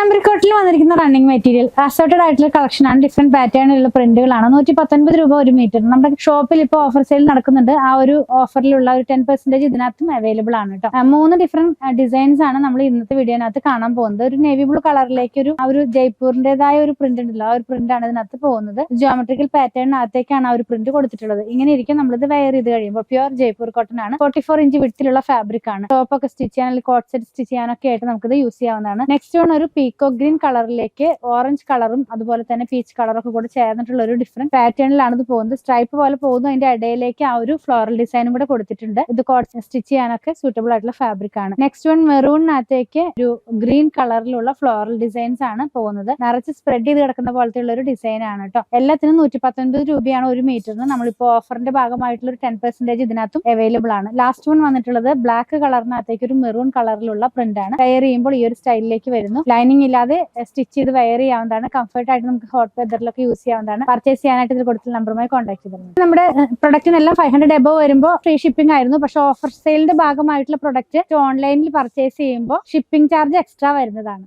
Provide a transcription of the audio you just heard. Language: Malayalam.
ഫാബ്രിക് കോട്ടിൽ വന്നിരിക്കുന്ന റണ്ണിങ് മെറ്റീരിയൽ അസോർട്ടഡ് ആയിട്ടുള്ള കളക്ഷൻ ആണ്. ഡിഫറെന്റ് പാറ്റേണിലുള്ള പ്രിന്റുകളാണ്. 119 രൂപ ഒരു മീറ്റർ. നമ്മുടെ ഷോപ്പിൽ ഇപ്പോൾ ഓഫർ സെയിൽ നടക്കുന്നുണ്ട്. ആ ഒരു ഓഫറിലുള്ള ഒരു 10% ഇതിനകത്തും അവൈലബിൾ ആണ് കേട്ടോ. 3 ഡിഫറെന്റ് ഡിസൈൻസ് ആണ് നമ്മൾ ഇന്നത്തെ വീഡിയോനകത്ത് കാണാൻ പോകുന്നത്. ഒരു നേവി ബ്ലൂ കളറിലേക്ക് ഒരു ജയ്പൂരിന്റേതായ ഒരു പ്രിന്റ് ഉണ്ടല്ലോ, ആ ഒരു പ്രിന്റ് ആണ് ഇതിനകത്ത് പോകുന്നത്. ജിയോമെട്രിക്കൽ പാറ്റേണിനകത്തേക്കാണ് ആ ഒരു പ്രിന്റ് കൊടുത്തിട്ടുള്ളത്. ഇങ്ങനെ ഇരിക്കും നമ്മളിത് വെയർ ചെയ്ത് കഴിയുമ്പോൾ. പ്യുവർ ജയ്പൂർ കോട്ടൺ ആണ്. 44 ഇഞ്ച് വിഡ്ത്തിലുള്ള ഫാബ്രിക് ആണ്. ടോപ്പ് ഒക്കെ സ്റ്റിച്ച് ചെയ്യാൻ, കോട്ട് സെറ്റ് സ്റ്റിച്ച് ചെയ്യാനൊക്കെ ആയിട്ട് നമുക്കിത് യൂസ് ചെയ്യാവുന്നതാണ്. നെക്സ്റ്റ് വൺ ഒരു പീക്കോ ഗ്രീൻ കളറിലേക്ക് ഓറഞ്ച് കളറും അതുപോലെ തന്നെ പീച്ച് കളറും ഒക്കെ കൂടെ ചേർന്നിട്ടുള്ള ഒരു ഡിഫറെന്റ് പാറ്റേണിലാണ് ഇത് പോകുന്നത്. സ്ട്രൈപ്പ് പോലെ പോകുന്നു. അതിന്റെ ഇടയിലേക്ക് ആ ഒരു ഫ്ലോറൽ ഡിസൈനും കൂടെ കൊടുത്തിട്ടുണ്ട്. ഇത് കോട്ട് സ്റ്റിച്ച് ചെയ്യാനൊക്കെ സൂട്ടബിൾ ആയിട്ടുള്ള ഫാബ്രിക് ആണ്. നെക്സ്റ്റ് വൺ മെറൂണിനകത്തേക്ക് ഒരു ഗ്രീൻ കളറിലുള്ള ഫ്ലോറൽ ഡിസൈൻസ് ആണ് പോകുന്നത്. നിറച്ച് സ്പ്രെഡ് ചെയ്ത് കിടക്കുന്ന പോലത്തെ ഉള്ള ഒരു ഡിസൈൻ ആണ് കേട്ടോ. എല്ലാത്തിനും 119 രൂപയാണ് ഒരു മീറ്ററിന്. നമ്മളിപ്പോ ഓഫറിന്റെ ഭാഗമായിട്ടുള്ള ഒരു 10% ഇതിനകത്തും അവൈലബിൾ ആണ്. ലാസ്റ്റ് വൺ വന്നിട്ടുള്ളത് ബ്ലാക്ക് കളറിനകത്തേക്ക് ഒരു മെറൂൺ കളറിലുള്ള പ്രിന്റ് ആണ്. വെയർ ചെയ്യുമ്പോൾ ഈ ഒരു സ്റ്റൈലിലേക്ക് വരുന്നു. ലൈനിങ് ഇല്ലാതെ സ്റ്റിച്ച് ചെയ്ത് വെയർ ചെയ്യാവുന്നതാണ്. കംഫർട്ട് ആയിട്ട് നമുക്ക് ഹോട്ട് വെതറിലൊക്കെ യൂസ് ചെയ്യാവുന്നതാണ്. പർച്ചേസ് ചെയ്യാനായിട്ട് ഇതിൽ കൊടുത്ത നമ്പറുമായി കോൺടാക്ട് ചെയ്തിട്ടുണ്ട്. നമ്മുടെ പ്രൊഡക്റ്റിനെല്ലാം 500 എബവ് വരുമ്പോൾ ഫ്രീ ഷിപ്പിംഗ് ആയിരുന്നു. പക്ഷെ ഓഫർ സെയിലിന്റെ ഭാഗമായിട്ടുള്ള പ്രൊഡക്റ്റ് ഓൺലൈനിൽ പർച്ചേസ് ചെയ്യുമ്പോൾ ഷിപ്പിംഗ് ചാർജ് എക്സ്ട്രാ വരുന്നതാണ്.